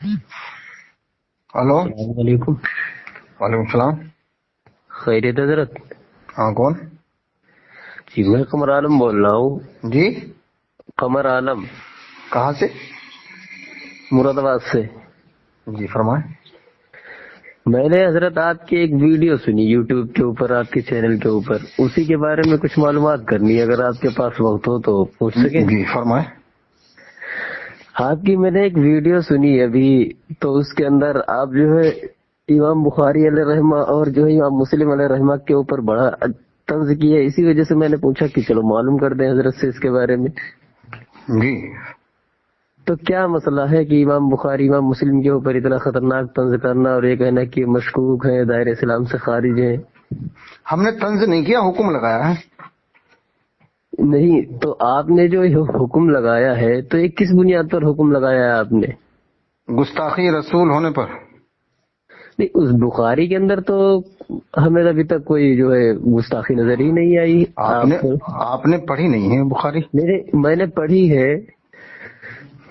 Hello. अस्सलाम वालेकुम। वालेकुम सलाम। खैरियत हजरत? हाँ, कौन? जी मैं कमर आलम बोल रहा हूँ। जी, कमर आलम, कहाँ से? मुरादाबाद से। जी फरमाएं। मैंने हजरत आपकी एक वीडियो सुनी यूट्यूब के ऊपर, आपके चैनल के ऊपर, उसी के बारे में कुछ मालूमात करनी है, अगर आपके पास वक्त हो तो पूछ सके। जी फरमाएं। आपकी मैंने एक वीडियो सुनी अभी, तो उसके अंदर आप जो है इमाम बुखारी अलैहि रहमा और जो है इमाम मुस्लिम अलैहि रहमा के ऊपर बड़ा तंज किया है। इसी वजह से मैंने पूछा कि चलो मालूम कर दें हजरत से इसके बारे में। जी, तो क्या मसला है कि इमाम बुखारी इमाम मुस्लिम के ऊपर इतना खतरनाक तंज करना और ये कहना कि मशकूक हैं, दायरे इस्लाम से खारिज हैं? हमने तंज नहीं किया, हुक्म लगाया है। नहीं, तो आपने जो ये हुक्म लगाया है, तो ये किस बुनियाद पर हुक्म लगाया है आपने? गुस्ताखी रसूल होने पर। नहीं, उस बुखारी के अंदर तो हमें अभी तक कोई जो है गुस्ताखी नजर ही नहीं आई। आपने पढ़ी नहीं है बुखारी? मेरे मैंने पढ़ी है।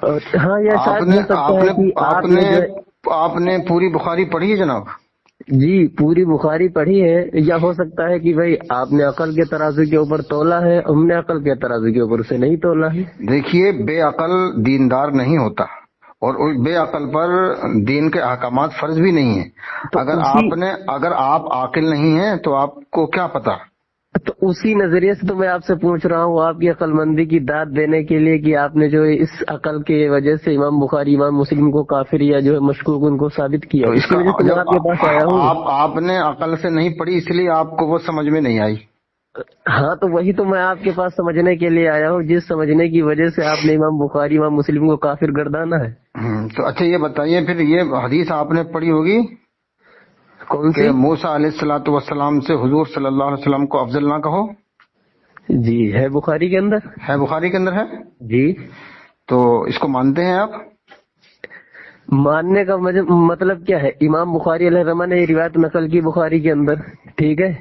और हाँ, यह शायद आपने हो सकता है आपने कि आपने जो है आपने पूरी बुखारी पढ़ी है जनाब? जी पूरी बुखारी पढ़ी है। या हो सकता है कि भाई आपने अकल के तराजू के ऊपर तोला है, हमने अकल के तराजू के ऊपर उसे नहीं तोला है। देखिए, बेअकल दीनदार नहीं होता और उस बेअकल पर दीन के अहकामात फर्ज भी नहीं है। तो अगर आप आकिल नहीं हैं तो आपको क्या पता? तो उसी नजरिए से तो मैं आपसे पूछ रहा हूँ, आपकी अकलमंदी की दाद देने के लिए, कि आपने जो है इस अकल के वजह से इमाम बुखारी इमाम मुस्लिम को काफिर या जो है मशकूक उनको साबित किया। तो इसकी वजह से मैं आपके पास आया हूँ। आपने अकल से नहीं पढ़ी, इसलिए आपको वो समझ में नहीं आई। हाँ, तो वही तो मैं आपके पास समझने के लिए आया हूँ, जिस समझने की वजह से आपने इमाम बुखारी इमाम मुस्लिम को काफिर गर्दाना है। तो अच्छा ये बताइए, फिर ये हदीस आपने पढ़ी होगी कौन सी? कि मूसा अलैहिस्सलातु वस्सलाम से हुजूर सल्लल्लाहु अलैहि वसल्लम को अफजल ना कहो। जी है बुखारी के अंदर। है, बुखारी के अंदर है। जी, तो इसको मानते हैं आप? मानने का मतलब क्या है? इमाम बुखारी अलैहिर्रहमा ने ये रिवायत नकल की बुखारी के अंदर, ठीक है।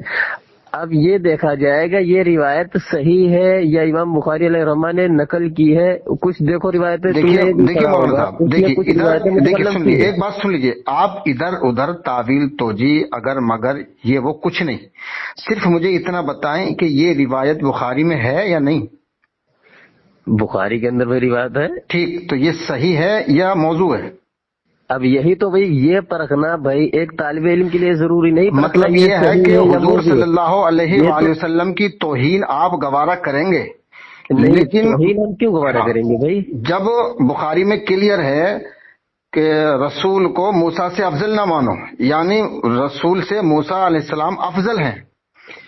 अब ये देखा जाएगा ये रिवायत सही है या इमाम बुखारी अलैहिर्रहमा ने नकल की है। कुछ देखो रिवायतें, देखिए मौलाना साहब, देखिए इधर सुन लीजिए, एक बात सुन लीजिए। आप इधर उधर तावील तोजी अगर मगर ये वो कुछ नहीं, सिर्फ मुझे इतना बताएं कि ये रिवायत बुखारी में है या नहीं। बुखारी के अंदर भी रिवायत है। ठीक, तो ये सही है या मौजू है? अब यही तो भाई ये परखना भाई एक तालिब इल्म के लिए जरूरी नहीं। मतलब ये है कि हुजूर सल्लल्लाहु अलैहि वसल्लम की तौहीन आप गवारा करेंगे, लेकिन तौहीन हम क्यों गवारा करेंगे भाई? जब बुखारी में क्लियर है कि रसूल को मूसा से अफजल ना मानो, यानी रसूल से मूसा अलैहिस्सलाम अफजल हैं।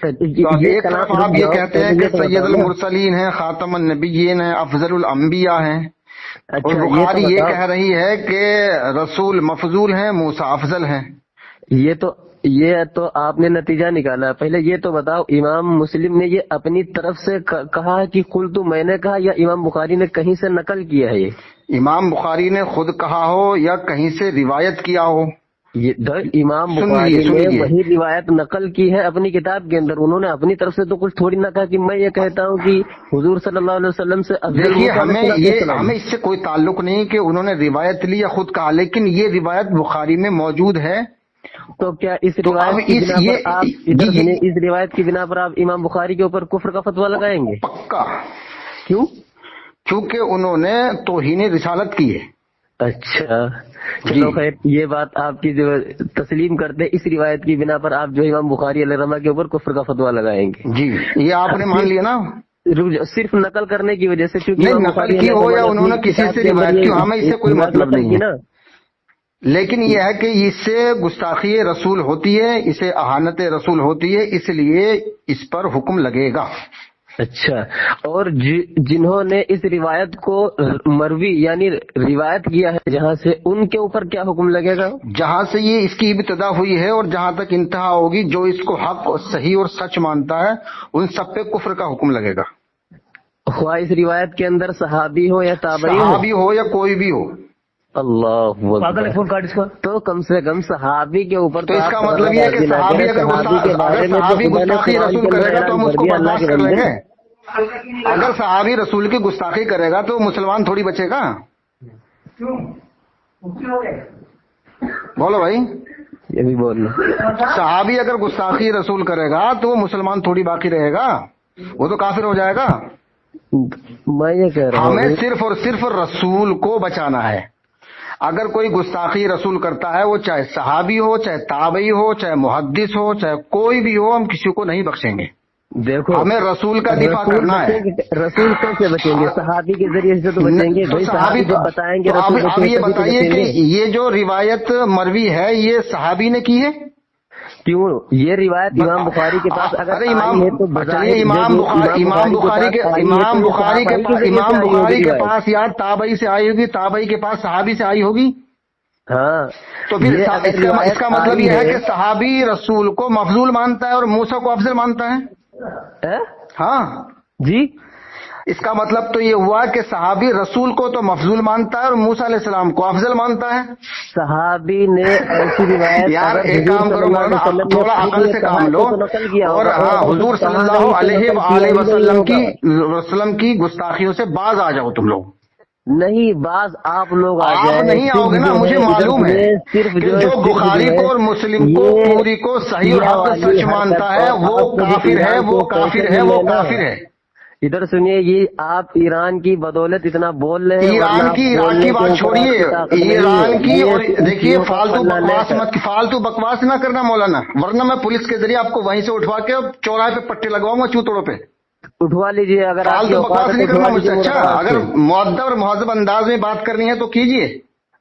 तो एक तरफ आप ये कहते हैं कि सैयदुल मुरसलीन है, खातमुन नबिय्यीन है, अफजलुल अंबिया हैं। अच्छा, और बुखारी ये कह रही है कि रसूल मफजूल हैं, मूसा अफजल हैं। ये तो आपने नतीजा निकाला। पहले ये तो बताओ, इमाम मुस्लिम ने ये अपनी तरफ से कहा है कि कुल तो मैंने कहा, या इमाम बुखारी ने कहीं से नकल किया है? ये इमाम बुखारी ने खुद कहा हो या कहीं से रिवायत किया हो? ये इमाम बुखारी ने वही रिवायत नकल की है अपनी किताब के अंदर। उन्होंने अपनी तरफ से तो कुछ थोड़ी ना कहा कि मैं ये कहता हूँ कि हुजूर सल्लल्लाहु अलैहि वसल्लम से देखिए, हमें इससे कोई ताल्लुक नहीं कि उन्होंने रिवायत ली या खुद कहा, लेकिन ये रिवायत बुखारी में मौजूद है। तो क्या इस रिवायत की बिना पर आप इस रिवायत की बिना पर आप इमाम बुखारी के ऊपर कुफ्र का फतवा लगाएंगे? पक्का। क्यों? क्योंकि उन्होंने तौहीन रिसालत की है। अच्छा, चलो खैर, ये बात आपकी जो तस्लीम करते, इस रिवायत की बिना पर आप जो इमाम बुखारी अलैहिर्रहमा के ऊपर कुफ्र का फतवा लगाएंगे। जी, ये आपने मान लिया ना? सिर्फ नकल करने की वजह से, क्योंकि नकल की हो या उन्होंने किसी से रिवायत की, हमें इससे कोई मतलब नहीं है। लेकिन यह है कि इससे गुस्ताखी रसूल होती है, इसे अहानत रसूल होती है, इसलिए इस पर हुक्म लगेगा। अच्छा, और जिन्होंने इस रिवायत को मरवी यानी रिवायत किया है जहाँ से, उनके ऊपर क्या हुक्म लगेगा? जहाँ से ये इसकी इब्तिदा हुई है और जहाँ तक इंतहा होगी, जो इसको हक और सही और सच मानता है उन सब पे कुफ्र का हुक्म लगेगा। हुआ इस रिवायत के अंदर सहाबी हो या ताबई हो या कोई भी हो। अल्लाह, फोन कार्ड इसका तो कम से कम सहाबी के ऊपर। तो इसका मतलब ये है कि सहाबी अगर सहाबी गुस्ताखी रसूल करेगा तो हम उसको बर्दाश्त कर लेंगे। अगर सहाबी रसूल की गुस्ताखी करेगा तो मुसलमान थोड़ी बचेगा। क्यों? بولو بھائی، یہ بھی بول لو. صحابی اگر گستاخی رسول کرے گا تو وہ مسلمان تھوڑی باقی رہے گا، وہ تو کافر ہو جائے گا. میں یہ کہہ رہا ہوں ہمیں صرف اور صرف رسول کو بچانا ہے. اگر کوئی گستاخی رسول کرتا ہے، وہ چاہے صحابی ہو، چاہے تابعی ہو، چاہے محدث ہو، چاہے کوئی بھی ہو، ہم کسی کو نہیں بخشیں گے. دیکھو ہمیں رسول کا دفاع رسول کرنا ہے. رسول کیسے بچیں گے؟ صحابی کے ذریعے سے تو بچیں گے. تو بھائی صحابی صحابی جب بتائیں گے تو اب رسول اب یہ تبھی تو بتائیے بچیں کہ گے. یہ جو روایت مروی ہے یہ صحابی نے کی ہے؟ کیوں یہ روایت امام بخاری کے پاس اگر ارے آئی ہے تو چلیے امام بخاری کے پاس یار تابعی سے آئی ہوگی، تابعی کے پاس صحابی سے آئی ہوگی. ہاں تو پھر یہ اگر اس کا مطلب آئی یہ ہے کہ صحابی رسول کو مفضول مانتا ہے اور موسیٰ کو افضل مانتا ہے. ہاں جی، اس کا مطلب تو یہ ہوا کہ صحابی رسول کو تو مفضول مانتا ہے اور موسیٰ علیہ السلام کو افضل مانتا ہے. صحابی نے ایسی روایت یار اگر ایک حضور کام صلی کرو اللہ علیہ مولانا، وسلم نے تھوڑا خود عقل نے سے کہا کام ہے لو. تو نقل کیا اور ہوگا، ہاں اگر حضور کچھ صلی کہا اللہ نہیں تو علیہ نقل وآلہ کیا ہی نہیں وسلم کی گستاخیوں سے باز آ جاؤ تم لوگ. نہیں، بعض آپ لوگ آ آپ جائیں. نہیں آؤ گے نا، مجھے معلوم ہے کہ جو بخاری کو اور مسلم کو پوری کو صحیح اور حق سچ مانتا ہے وہ کافر ہے، وہ کافر ہے، وہ کافر ہے. ادھر سنیے، یہ آپ ایران کی بدولت اتنا بول رہے ہیں. ایران کی عراق کی بات چھوڑیے، ایران کی. اور دیکھیے فالتو بکواس نہ کرنا مولانا، ورنہ میں پولیس کے ذریعے آپ کو وہیں سے اٹھوا کے چوراہے پہ پٹے لگواؤں گا چوتڑوں پہ. اٹھوا لیجیے اگر آپ فالتو بکواس نہیں کرنا مجھ سے. اچھا اگر مؤدب اور مہذب انداز میں بات کرنی ہے تو کیجیے،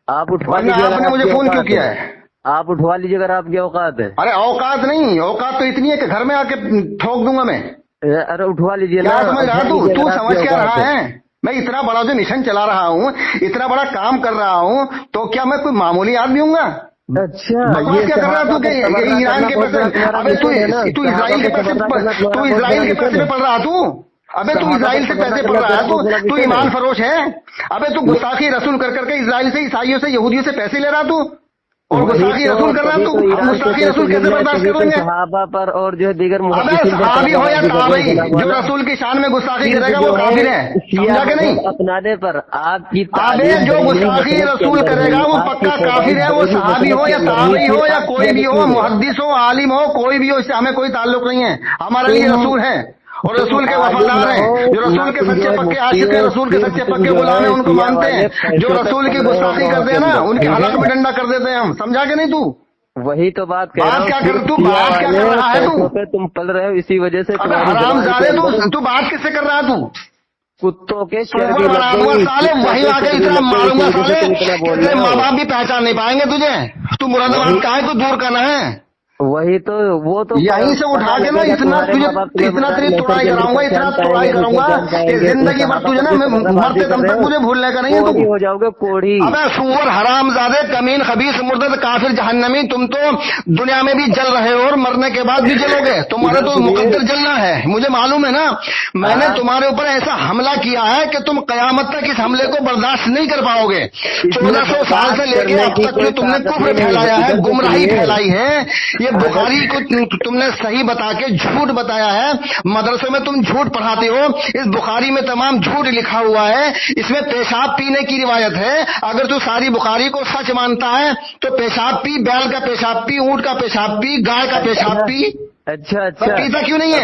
آپ اٹھوا ورنہ لیجیے. آپ نے مجھے فون کیوں کیا ہے؟ آپ اٹھوا لیجیے اگر آپ کی اوقات ہے. ارے اوقات نہیں، اوقات تو اتنی ہے کہ گھر میں آ کے ٹھوک دوں گا میں. ارے اٹھوا لیجیے نا. کیا سمجھ رہا تو سمجھ کیا رہا ہے؟ میں اتنا بڑا جو مشن چلا رہا ہوں، اتنا بڑا کام کر رہا ہوں، تو کیا میں کوئی معمولی آدمی ہوں گا؟ اچھا بکواس کیا کر رہا تو کہ ایران کے پیسے؟ ابے تو اسرائیل کے پیسے، تو اسرائیل کے پیسے پہ پڑ رہا تو؟ ابے تو اسرائیل سے پیسے پڑ رہا ہے تو ایمان فروش ہے. ابے تو گستاخی رسول کر کر کے اسرائیل سے، عیسائیوں سے، یہودیوں سے پیسے لے رہا تو، اور گستاخی رسول کر رہا تو گستاخی رسول کیسے برداشت کریں گے؟ صحابہ پر اور جو ہے دیگر صحابی ہو یا تابعی، جو رسول کی شان میں گستاخی کرے گا وہ کافر ہے. سمجھا کہ نہیں؟ اپنانے پر آپ کی جو گستاخی رسول کرے گا وہ پکا کافر ہے، وہ صحابی ہو یا تابعی ہو یا کوئی بھی ہو، محدث ہو، عالم ہو، کوئی بھی ہو، اس سے ہمیں کوئی تعلق نہیں ہے. ہمارے لیے رسول ہے اور رسول کے وفادار ہیں، جو رسول کے سچے پکے عاشق ہیں، رسول کے سچے پکے غلام ہیں، ان کو مانتے ہیں. جو رسول کی گستاخی کرتے ہیں نا ان کے حلق میں ڈنڈا کر دیتے ہیں ہم. سمجھا کہ نہیں تو؟ وہی تو بات کہہ رہا ہوں. بات کیا کر رہا ہے تو؟ تم پل رہے ہو اسی وجہ سے. حرام زادے تو بات کس سے کر رہا ہے تو؟ کتوں کے سالے وہی آ کے اتنا ماروں گا سالے کہ ماں باپ بھی پہچان نہیں پائیں گے تجھے. تو مراد آباد کا ہے تو دور کرنا ہے. وہی تو وہ تو یہیں سے اٹھا کے نا اتنا تیری توڑائی کراؤں گا، اتنا توڑائی کروں گا کہ زندگی بھر تجھے نا مرتے دم تک مجھے بھولنے کا نہیں ہے. تم ہو جاؤ گے کوڑی. ابے سور حرام زادے کمین خبیث مردد کافر جہنمی، تم تو دنیا میں بھی جل رہے ہو اور مرنے کے بعد بھی جلو گے. تمہارا تو مقدر جلنا ہے، مجھے معلوم ہے نا. میں نے تمہارے اوپر ایسا حملہ کیا ہے کہ تم قیامت تک اس حملے کو برداشت نہیں کر پاؤ گے. 1400 سال سے لے کے اب تک جو تم نے کفر پھیلایا ہے، گمراہی پھیلائی ہے، یہ بخاری کو تم نے صحیح بتا کے جھوٹ بتایا ہے. مدرسے میں تم جھوٹ پڑھاتے ہو. اس بخاری میں تمام جھوٹ لکھا ہوا ہے. اس میں پیشاب پینے کی روایت ہے. اگر تو ساری بخاری کو سچ مانتا ہے تو پیشاب پی، بیل کا پیشاب پی، اونٹ کا پیشاب پی، گائے کا پیشاب پی. اچھا پیتا کیوں نہیں ہے؟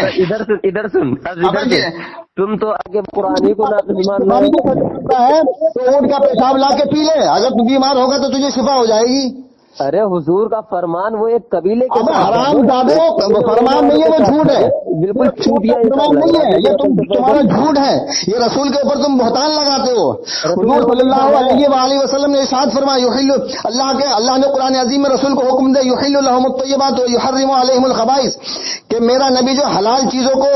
ادھر سن تم تو آگے قرآن کو ہے تو اونٹ کا پیشاب لا کے پی لے. اگر تو بیمار ہوگا تو تجھے شفا ہو جائے گی. ارے حضور کا فرمان وہ ایک قبیلے کے حرام زادے فرمان نہیں ہے، وہ جھوٹ ہے. بالکل فرمان نہیں ہے یہ، تمہارا جھوٹ ہے. یہ رسول کے اوپر تم بہتان لگاتے ہو. حضور صلی اللہ علیہ وآلہ وسلم نے ارشاد فرمایا اللہ نے قرآن عظیم میں رسول کو حکم دے یحل لهم الطیبات ویحرم علیہم الخبائث، کہ میرا نبی جو حلال چیزوں کو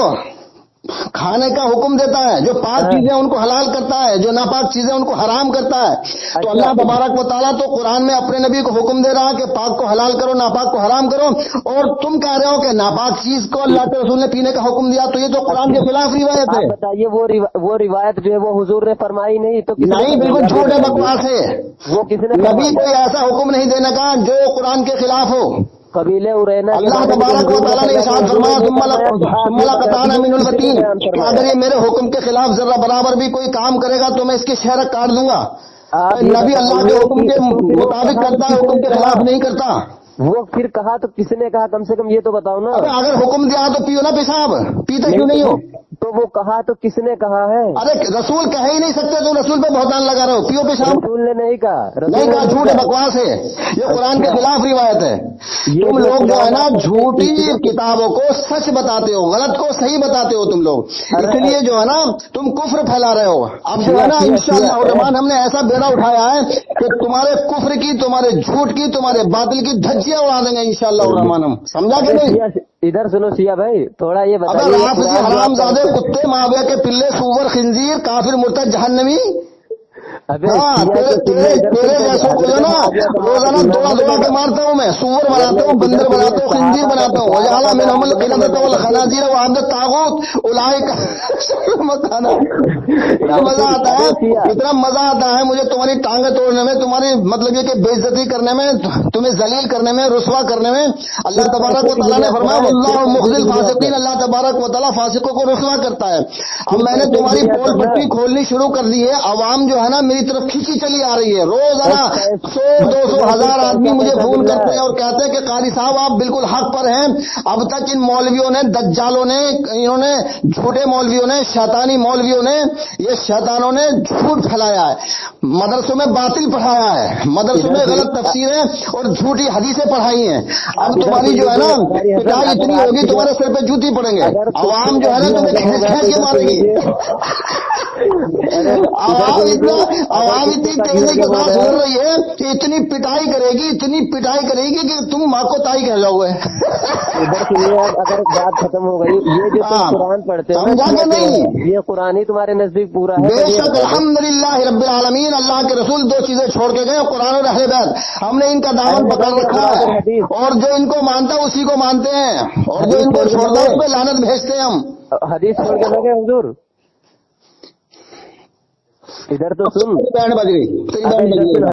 کھانے کا حکم دیتا ہے، جو پاک چیزیں ان کو حلال کرتا ہے، جو ناپاک چیزیں ان کو حرام کرتا ہے. تو اللہ تبارک و تعالیٰ تو قرآن میں اپنے نبی کو حکم دے رہا ہے کہ پاک کو حلال کرو، ناپاک کو حرام کرو، اور تم کہہ رہے ہو کہ ناپاک چیز کو اللہ کے رسول نے پینے کا حکم دیا. تو یہ تو قرآن کے خلاف روایت ہے. بتائیے وہ روایت جو ہے وہ حضور نے فرمائی نہیں تو نہیں، بالکل جھوٹ ہے، بکواس ہے. وہ کسی نے نبی کوئی ایسا حکم نہیں دینے کا جو قرآن کے خلاف ہو. قبیلے ارینا اللہ تبارک و تعالیٰ نے ارشاد فرمایا ثم لقطعنا منه الوتين، کہ اگر یہ میرے حکم کے خلاف ذرہ برابر بھی کوئی کام کرے گا تو میں اس کی شہرت کاٹ دوں گا. नबी अल्लाह के हुक्म के मुताबिक करता है, हुक्म के खिलाफ नहीं करता। वो फिर कहा तो किसने कहा, कम से कम ये तो बताओ ना। अगर हुक्म दिया तो पियो ना पेशाब, पीते क्यों नहीं हो? तो वो कहा तो किसने कहा है? अरे रसूल कह ही नहीं सकते, तुम रसूल पे बहुतान लगा रहे हो, पियो पेशाब। रसूल ने नहीं कहा, नहीं कहा, झूठ है, बकवास है, ये कुरान के खिलाफ रिवायत है। तुम लोग जो है ना झूठी किताबों को सच बताते हो, गलत को सही बताते हो तुम लोग, इसलिए जो है ना तुम कुफ्र फैला रहे हो। अब जो है ना इंशाअल्लाह रहमान हमने ऐसा बेड़ा उठाया है कि तुम्हारे कुफ्र की, तुम्हारे झूठ की, तुम्हारे बातिल की धज्जियां उड़ा देंगे इंशाअल्लाह रहमान हम। समझा कि नहीं? इधर सुनो सिया भाई, थोड़ा ये बताइए। अगर आप हरामजादे कुत्ते माविया के पिल्ले सूवर खिंजीर काफिर मुर्तद जहन्नमी, तेरे जैसों को जो ना रोजाना दौड़ा दौड़ा के मारता हूँ मैं, सूअर बनाता हूँ, बंदर बनाता हूँ, खिंजीर बनाता हूँ। वजाला मिन हमल क़िलदत खनाजीर व आबद तागूत उलाइक मकाना। इतना मजा आता है, इतना मजा आता है मुझे तुम्हारी टांगे तोड़ने में, तुम्हारी मतलब ये कि बेइज्जती करने में, तुम्हें जलील करने में, रुसवा करने में। अल्लाह तबारक व तआला ने फरमाया वल्लाहु मुख़ज़िल फासिकीन, अल्लाह तबारक व तआला फासिकों को रुसवा करता है। अब मैंने तुम्हारी पोल पट्टी खोलनी शुरू कर दी है, अवाम जो है ना मेरी तरफ खींची चली आ रही है। रोजाना 100-200 हजार आदमी मुझे फोन करते हैं और कहते हैं कि कारी साहब आप बिल्कुल हक पर हैं। अब तक इन मौलवियों ने, दज्जालों ने, इन्होंने झूठे मौलवियों ने, शैतानी मौलवियों ने, ये शैतानों ने झूठ फैलाया है, मदरसों में बातिल पढ़ाया है, मदरसों में गलत तफसीरें और झूठी हदीसें पढ़ाई हैं। अब तुम्हारी जो है ना पिटाई इतनी होगी तुम्हारे सिर पे जूती पड़ेंगे, अवाम जो है ना तुम्हें खींच खींच के मारेगी। आवाम इतनी तेजी के साथ बोल रही है कि इतनी पिटाई करेगी, इतनी पिटाई करेगी कि तुम माँ को ताई कह जाओगे। अगर बात खत्म हो गई, ये जो तुम कुरान पढ़ते हो समझा कि नहीं, ये कुरान ही तुम्हारे नजदीक पूरा है। बेशक अल्हम्दुलिल्लाह रब्बिल आलमीन, अल्लाह के रसूल 2 चीजें छोड़ के गए, कुरान और अहले बैत। हमने इनका दामन पकड़ रखा है और जो इनको मानता है उसी को मानते हैं, और जो इनको छोड़ता है उस पर लानत भेजते हैं हम। हदीस छोड़ के लगे हुजूर, इधर तो सुन, बैंड बज गई।